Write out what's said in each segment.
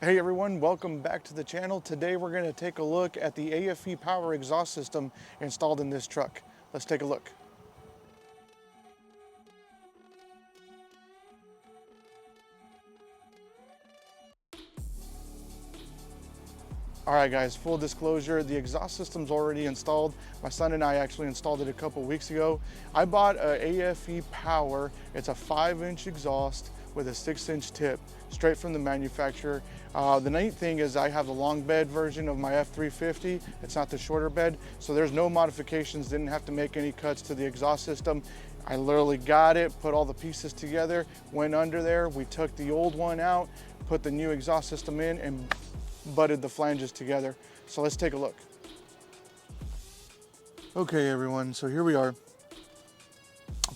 Hey everyone, welcome back to the channel. Today we're going to take a look at the AFE Power Exhaust System installed in this truck. Let's take a look. All right guys, full disclosure, the exhaust system's already installed. My son and I actually installed it a couple weeks ago. I bought a AFE Power. It's a 5-inch exhaust with a 6-inch tip, straight from the manufacturer. The neat thing is I have the long bed version of my F350. It's not the shorter bed, so there's no modifications, didn't have to make any cuts to the exhaust system. I literally got it, put all the pieces together, went under there, we took the old one out, put the new exhaust system in, and butted the flanges together. So let's take a look. Okay everyone, so here we are.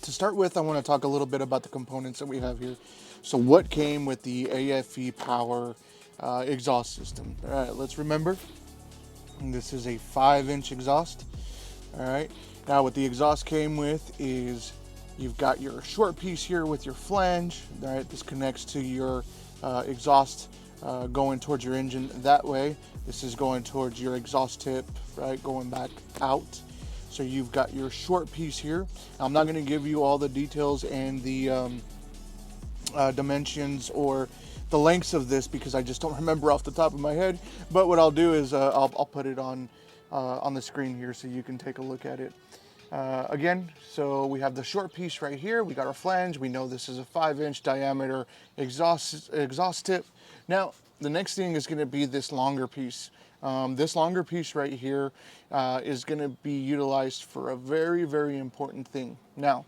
To start with, I want to talk a little bit about the components that we have here. So what came with the AFE Power exhaust system? All right, let's remember, this is a 5-inch exhaust. All right, now what the exhaust came with is you've got your short piece here with your flange. All right, this connects to your exhaust going towards your engine that way. This is going towards your exhaust tip, right, going back out. So you've got your short piece here. I'm not going to give you all the details and the dimensions or the lengths of this because I just don't remember off the top of my head. But what I'll do is I'll put it on the screen here so you can take a look at it. Again, so we have the short piece right here. We got our flange. We know this is a 5-inch diameter exhaust tip. Now, the next thing is going to be this longer piece. This longer piece right here is going to be utilized for a very, very important thing. Now,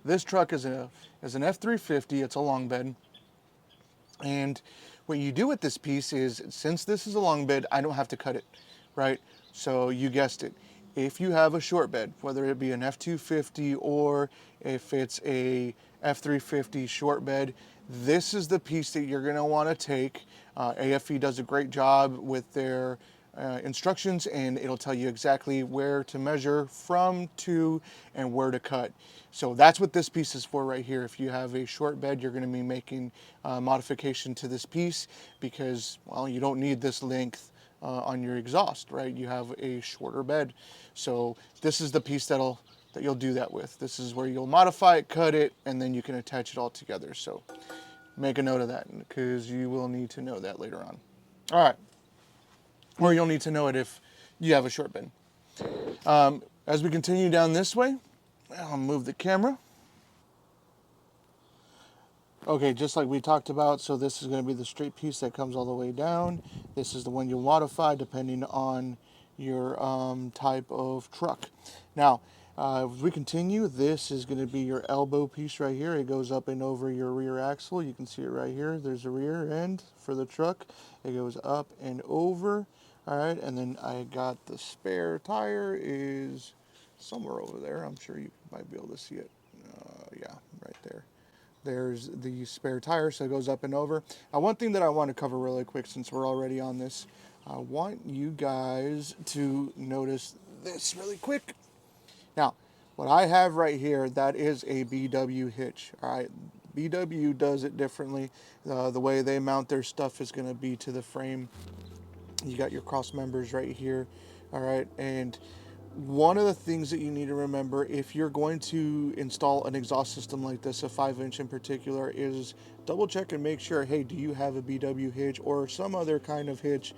this truck is an F350. It's a long bed. And what you do with this piece is, since this is a long bed, I don't have to cut it, right? So you guessed it. If you have a short bed, whether it be an F250 or if it's a F350 short bed, this is the piece that you're going to want to take. AFE does a great job with their instructions, and it'll tell you exactly where to measure from, to, and where to cut. So that's what this piece is for right here. If you have a short bed, you're going to be making modification to this piece because, well, you don't need this length on your exhaust, right? You have a shorter bed. So this is the piece that you'll do that with. This is where you'll modify it, cut it, and then you can attach it all together. So make a note of that because you will need to know that later on. All right. Or you'll need to know it if you have a short bed. As we continue down this way, I'll move the camera. Okay, just like we talked about, so this is going to be the straight piece that comes all the way down. This is the one you'll modify depending on your type of truck. Now, as we continue, this is going to be your elbow piece right here. It goes up and over your rear axle. You can see it right here. There's a rear end for the truck. It goes up and over. All right, and then I got the spare tire is somewhere over there. I'm sure you might be able to see it. Yeah, right there. There's the spare tire, so it goes up and over. One thing that I want to cover really quick since we're already on this, I want you guys to notice this really quick. Now, what I have right here, that is a BW hitch, all right? BW does it differently. The way they mount their stuff is going to be to the frame. You got your cross members right here, all right? And one of the things that you need to remember if you're going to install an exhaust system like this, a 5-inch in particular, is double check and make sure, hey, do you have a BW hitch or some other kind of hitch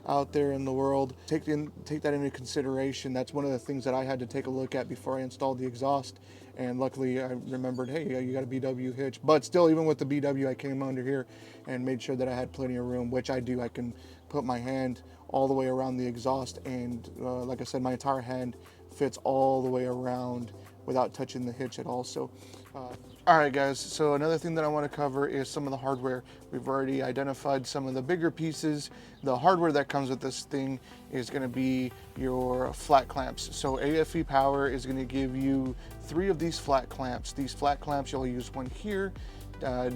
out there in the world? Take that into consideration. That's one of the things that I had to take a look at before I installed the exhaust. And luckily I remembered, hey, you got a BW hitch. But still, even with the BW, I came under here and made sure that I had plenty of room, which I do. I can put my hand all the way around the exhaust, and like I said, my entire hand fits all the way around without touching the hitch at all. So all right guys, so another thing that I want to cover is some of the hardware. We've already identified some of the bigger pieces. The hardware that comes with this thing is going to be your flat clamps. So AFE Power is going to give you 3 of these flat clamps. These flat clamps, you'll use one here,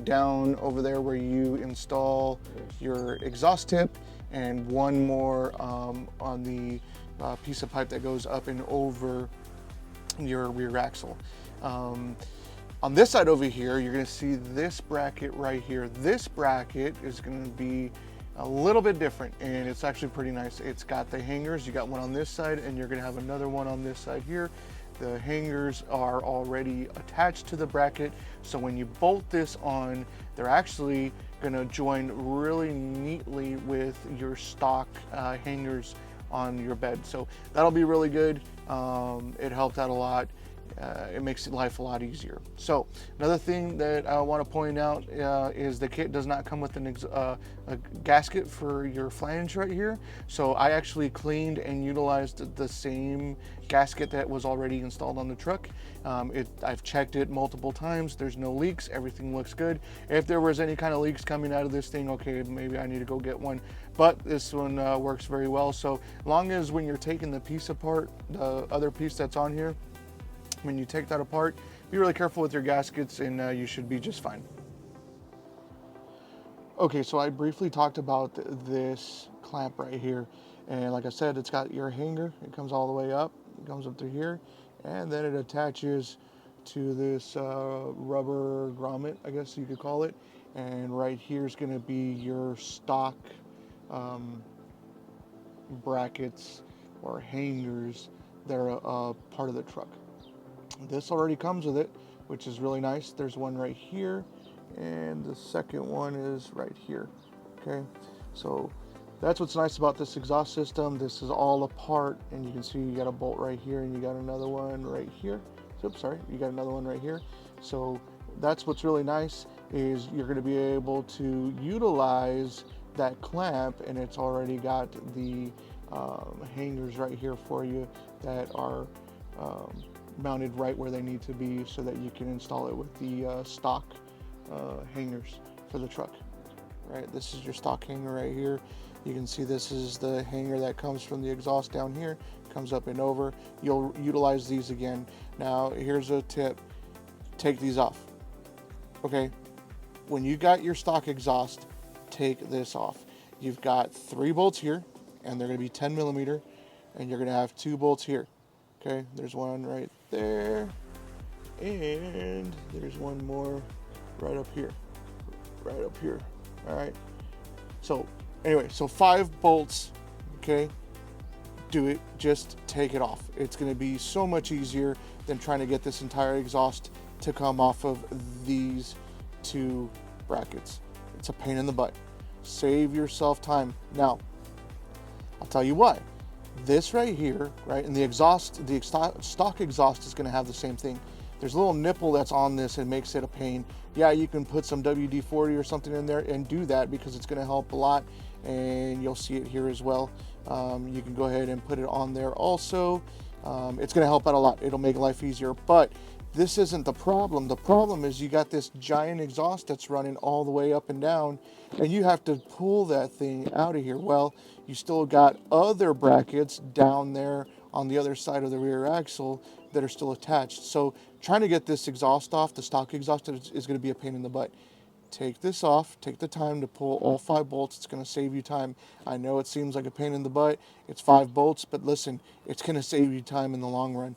down over there where you install your exhaust tip, and one more on the piece of pipe that goes up and over your rear axle. On this side over here, you're going to see this bracket right here. This bracket is going to be a little bit different, and it's actually pretty nice. It's got the hangers. You got one on this side, and you're going to have another one on this side here. The hangers are already attached to the bracket, so when you bolt this on, they're actually going to join really neatly with your stock hangers on your bed. So that'll be really good. It helped out a lot. It makes life a lot easier. So another thing that I want to point out is the kit does not come with a gasket for your flange right here. So I actually cleaned and utilized the same gasket that was already installed on the truck. I've checked it multiple times. There's no leaks. Everything looks good. If there was any kind of leaks coming out of this thing, okay, maybe I need to go get one. But this one works very well. So long as when you're taking the piece apart, the other piece that's on here, when you take that apart, be really careful with your gaskets, and you should be just fine. Okay, so I briefly talked about this clamp right here, and like I said, it's got your hanger. It comes all the way up, it comes up through here, and then it attaches to this rubber grommet, I guess you could call it, and right here is going to be your stock brackets or hangers that are part of the truck. This already comes with it, which is really nice. There's one right here, and the second one is right here. Okay, so that's what's nice about this exhaust system. This is all apart, and you can see you got a bolt right here, and you got another one right here. Oops, sorry, you got another one right here. So that's what's really nice, is you're going to be able to utilize that clamp, and it's already got the hangers right here for you that are mounted right where they need to be, so that you can install it with the stock hangers for the truck. Right, this is your stock hanger right here. You can see this is the hanger that comes from the exhaust down here, comes up and over. You'll utilize these again. Now here's a tip: take these off. Okay, when you got your stock exhaust, take this off. You've got 3 bolts here, and they're going to be 10 millimeter, and you're going to have 2 bolts here. Okay, there's one right there, and there's one more right up here, all right. So anyway, so 5 bolts. Okay, do it, just take it off. It's going to be so much easier than trying to get this entire exhaust to come off of these 2 brackets. It's a pain in the butt. Save yourself time. Now I'll tell you why. This right here, right, and the stock exhaust is going to have the same thing. There's a little nipple that's on this and makes it a pain. Yeah, you can put some WD-40 or something in there and do that, because it's going to help a lot, and you'll see it here as well. You can go ahead and put it on there also. It's going to help out a lot. It'll make life easier, but this isn't the problem. The problem is you got this giant exhaust that's running all the way up and down, and you have to pull that thing out of here. Well, you still got other brackets down there on the other side of the rear axle that are still attached. So trying to get this exhaust off, the stock exhaust, is going to be a pain in the butt. Take this off, take the time to pull all 5 bolts. It's going to save you time. I know it seems like a pain in the butt. It's 5 bolts, but listen, it's going to save you time in the long run.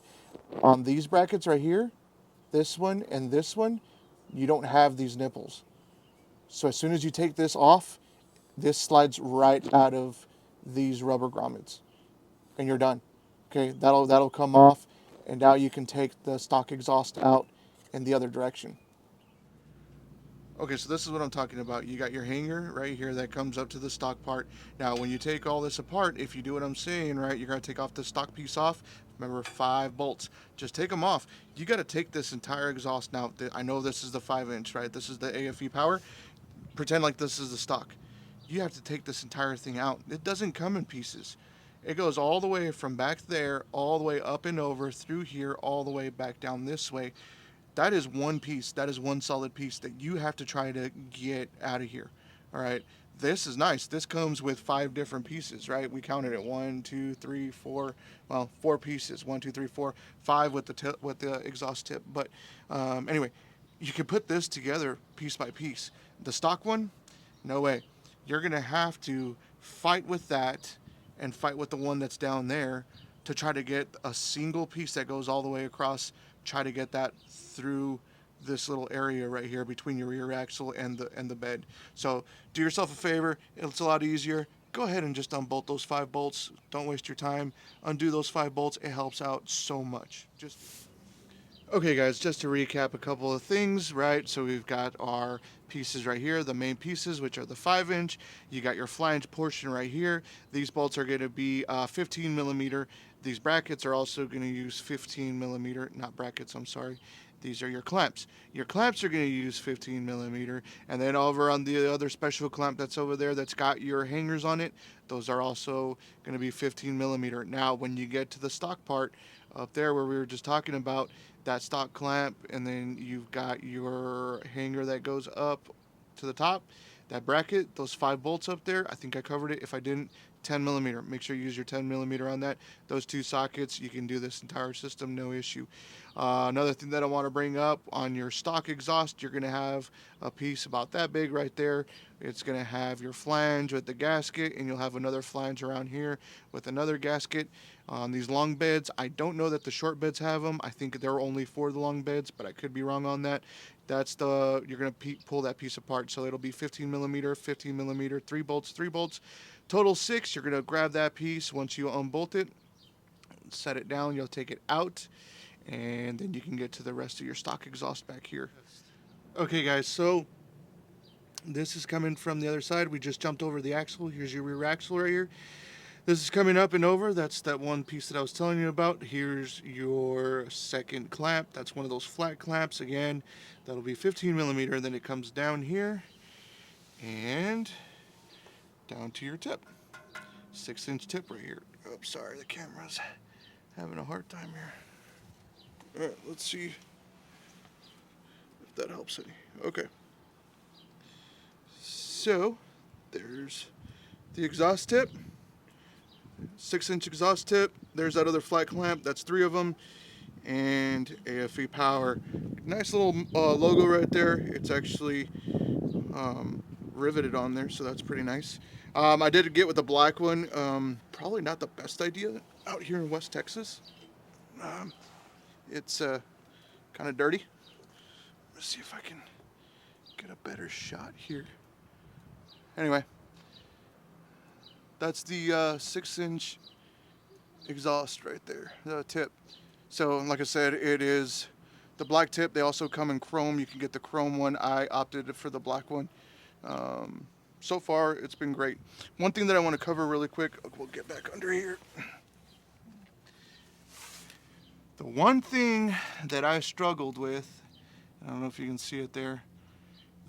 On these brackets right here, this one and this one, you don't have these nipples. So as soon as you take this off, this slides right out of these rubber grommets, and you're done. Okay, that'll come off, and now you can take the stock exhaust out in the other direction. Okay, so this is what I'm talking about. You got your hanger right here that comes up to the stock part. Now, when you take all this apart, if you do what I'm saying, right, you're going to take off the stock piece off. Remember, 5 bolts. Just take them off. You got to take this entire exhaust. Now, I know this is the 5-inch, right? This is the AFE Power. Pretend like this is the stock. You have to take this entire thing out. It doesn't come in pieces. It goes all the way from back there, all the way up and over, through here, all the way back down this way. That is one piece. That is one solid piece that you have to try to get out of here. All right. This is nice. This comes with 5 different pieces, right? We counted it 1, 2, 3, 4. Well, 4 pieces. 1, 2, 3, 4, 5 with the exhaust tip. But anyway, you can put this together piece by piece. The stock one, no way. You're gonna have to fight with that and fight with the one that's down there to try to get a single piece that goes all the way across. Try to get that through this little area right here between your rear axle and the bed. So do yourself a favor, it's a lot easier. Go ahead and just unbolt those 5 bolts. Don't waste your time. Undo those 5 bolts. It helps out so much. Okay guys, just to recap a couple of things, right? So we've got our pieces right here, the main pieces, which are the 5-inch. You got your flange portion right here. These bolts are going to be 15 millimeter. These brackets are also going to use 15 millimeter, not brackets, I'm sorry. These are your clamps. Your clamps are going to use 15 millimeter. And then over on the other special clamp that's over there that's got your hangers on it, those are also going to be 15 millimeter. Now, when you get to the stock part up there where we were just talking about, that stock clamp, and then you've got your hanger that goes up to the top, that bracket, those 5 bolts up there, I think I covered it. If I didn't, 10 millimeter. Make sure you use your 10 millimeter on that. Those 2 sockets, you can do this entire system, no issue. Another thing that I want to bring up, on your stock exhaust, you're going to have a piece about that big right there. It's going to have your flange with the gasket, and you'll have another flange around here with another gasket. On these long beds, I don't know that the short beds have them. I think they're only for the long beds, but I could be wrong on that. That's you're going to pull that piece apart. So it'll be 15 millimeter, 15 millimeter, 3 bolts, 3 bolts. Total 6. You're going to grab that piece. Once you unbolt it, set it down, you'll take it out, and then you can get to the rest of your stock exhaust back here. Okay guys, so this is coming from the other side. We just jumped over the axle. Here's your rear axle right here. This is coming up and over. That's that one piece that I was telling you about. Here's your second clamp. That's one of those flat clamps. Again, that'll be 15 millimeter. Then it comes down here and down to your tip. 6-inch tip right here. Oh, sorry, the camera's having a hard time here. All right, let's see if that helps any. Okay. So there's the exhaust tip. 6-inch exhaust tip. There's that other flat clamp. That's 3 of them. And AFE Power. Nice little logo right there. It's actually riveted on there, so that's pretty nice. I did get with the black one. Probably not the best idea out here in West Texas. It's kind of dirty. Let's see if I can get a better shot here. Anyway. That's the 6-inch exhaust right there, the tip. So like I said, it is the black tip. They also come in chrome. You can get the chrome one. I opted for the black one. So far, it's been great. One thing that I want to cover really quick, we'll get back under here. The one thing that I struggled with, I don't know if you can see it there,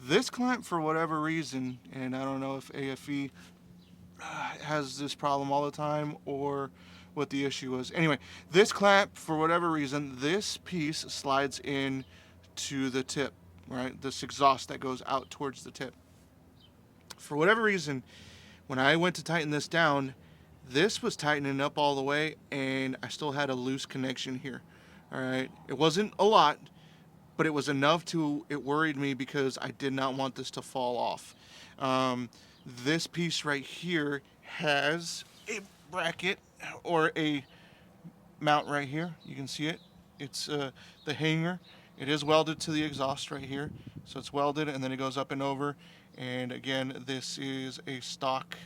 this clamp for whatever reason, and I don't know if AFE has this problem all the time or what the issue was. Anyway, this clamp, for whatever reason, this piece slides in to the tip, right? This exhaust that goes out towards the tip. For whatever reason, when I went to tighten this down, this was tightening up all the way, and I still had a loose connection here. All right, it wasn't a lot, but it was enough to, it worried me because I did not want this to fall off. This piece right here has a bracket or a mount right here. You can see it. It's the hanger. It is welded to the exhaust right here. So it's welded, and then it goes up and over. And again, this is a stock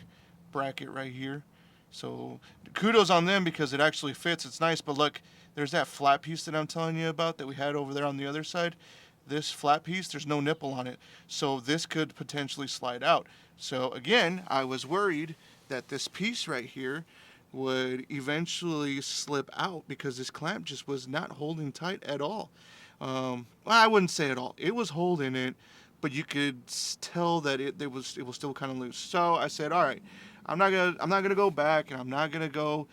bracket right here. So kudos on them because it actually fits. It's nice, but look, there's that flat piece that I'm telling you about that we had over there on the other side. This flat piece, there's no nipple on it. So this could potentially slide out. So again, I was worried that this piece right here would eventually slip out because this clamp just was not holding tight at all. Well, I wouldn't say at all. It was holding it, but you could tell that it was still kind of loose. So I said, all right, I'm not gonna go back, and I'm not gonna go,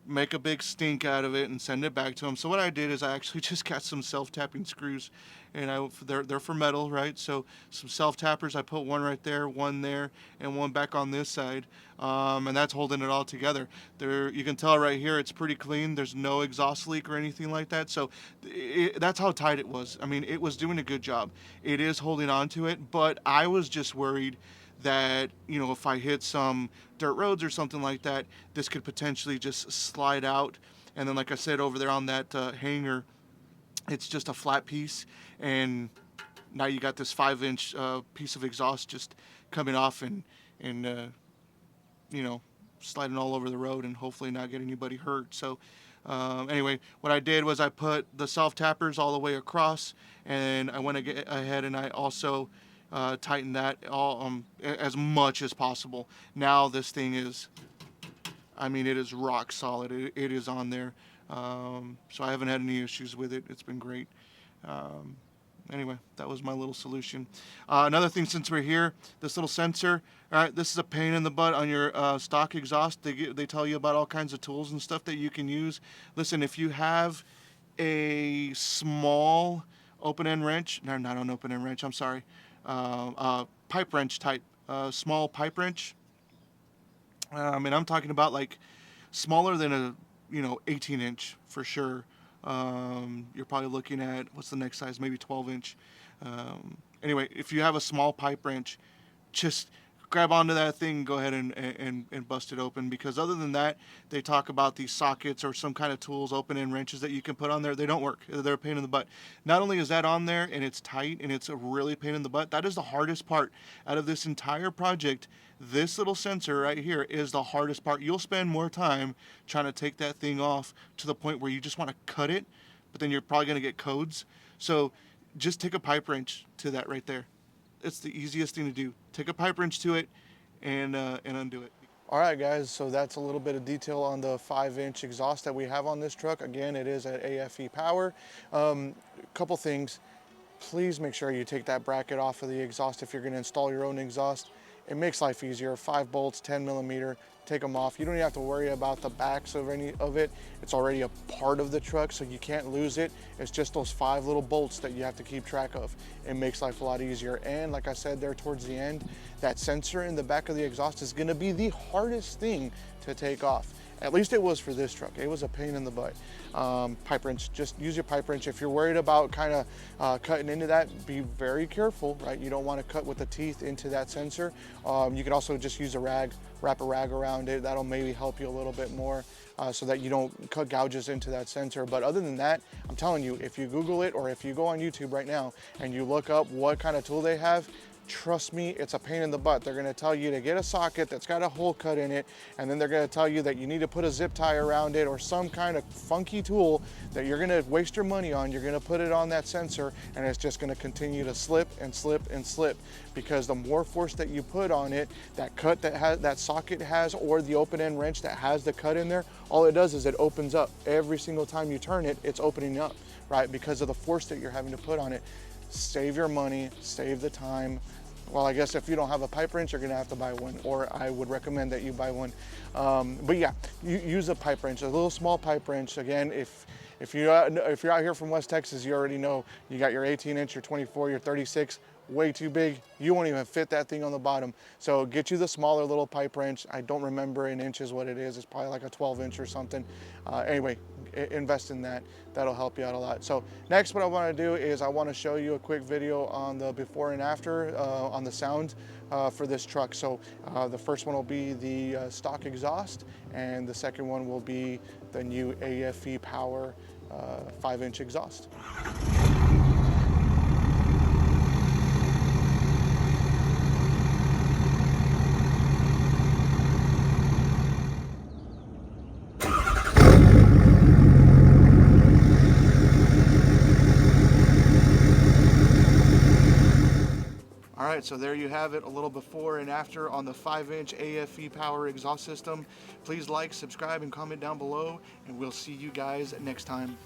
make a big stink out of it and send it back to him. So what I did is I actually just got some self-tapping screws, and they're for metal, right? So some self-tappers, I put one right there, one there, and one back on this side, and that's holding it all together. You can tell right here it's pretty clean. There's no exhaust leak or anything like that. So that's how tight it was. I mean, it was doing a good job. It is holding on to it, but I was just worried that, if I hit some dirt roads or something like that, this could potentially just slide out. And then, like I said, over there on that hanger, It's just a flat piece, and now you got this 5-inch piece of exhaust just coming off and you know, sliding all over the road and hopefully not get anybody hurt. So anyway, what I did was I put the self tappers all the way across, and I went ahead and I also tightened that all as much as possible. Now this thing is, I mean, it is rock solid. It is on there. So I haven't had any issues with it. It's been great. Um, anyway, that was my little solution. Another thing, since we're here, this little sensor. All right, this is a pain in the butt on your stock exhaust. They tell you about all kinds of tools and stuff that you can use. Listen, if you have a small open end wrench, no, not an open end wrench. I'm sorry, pipe wrench type, small pipe wrench. And I'm talking about like smaller than a 18-inch for sure. You're probably looking at, what's the next size, maybe 12-inch. Anyway, if you have a small pipe wrench, just grab onto that thing and go ahead and bust it open, because other than that, they talk about these sockets or some kind of tools, open end wrenches that you can put on there. They don't work. They're a pain in the butt. Not only is that on there and it's tight and it's a really pain in the butt, that is the hardest part out of this entire project. This little sensor right here is the hardest part. You'll spend more time trying to take that thing off to the point where you just want to cut it, but then you're probably going to get codes. So just take a pipe wrench to that right there. It's the easiest thing to do. Take a pipe wrench to it and undo it. All right, guys, so that's a little bit of detail on the 5-inch exhaust that we have on this truck. Again, it is at AFE Power. Couple things. Please make sure you take that bracket off of the exhaust if you're going to install your own exhaust. It makes life easier. 5 bolts, 10 millimeter, take them off. You don't even have to worry about the backs of any of it. It's already a part of the truck, so you can't lose it. It's just those 5 little bolts that you have to keep track of. It makes life a lot easier. And like I said there towards the end, that sensor in the back of the exhaust is going to be the hardest thing to take off. At least it was for this truck. It was a pain in the butt. Pipe wrench, just use your pipe wrench. If you're worried about kind of cutting into that, be very careful, right? You don't want to cut with the teeth into that sensor. You can also just use a rag, wrap a rag around it. That'll maybe help you a little bit more so that you don't cut gouges into that sensor. But other than that, I'm telling you, if you Google it or if you go on YouTube right now and you look up what kind of tool they have, trust me, it's a pain in the butt. They're going to tell you to get a socket that's got a hole cut in it, and then they're going to tell you that you need to put a zip tie around it or some kind of funky tool that you're going to waste your money on. You're going to put it on that sensor, and it's just going to continue to slip and slip and slip, because the more force that you put on it, that cut that socket has, or the open end wrench that has the cut in there, all it does is it opens up. Every single time you turn it, it's opening up, right? Because of the force that you're having to put on it. Save your money, save the time. Well, I guess if you don't have a pipe wrench, you're gonna have to buy one, or I would recommend that you buy one. But yeah, you use a pipe wrench, a little small pipe wrench. Again, if you're out here from West Texas, you already know you got your 18-inch, your 24, your 36, way too big. You won't even fit that thing on the bottom. So get you the smaller little pipe wrench. I don't remember in inches what it is. It's probably like a 12-inch or something. Anyway, invest in that. That'll help you out a lot. So next, what I want to do is I want to show you a quick video on the before and after on the sound for this truck. So the first one will be the stock exhaust, and the second one will be the new AFE Power 5-inch exhaust. All right, so there you have it, a little before and after on the 5-inch AFE Power Exhaust System. Please like, subscribe, and comment down below, and we'll see you guys next time.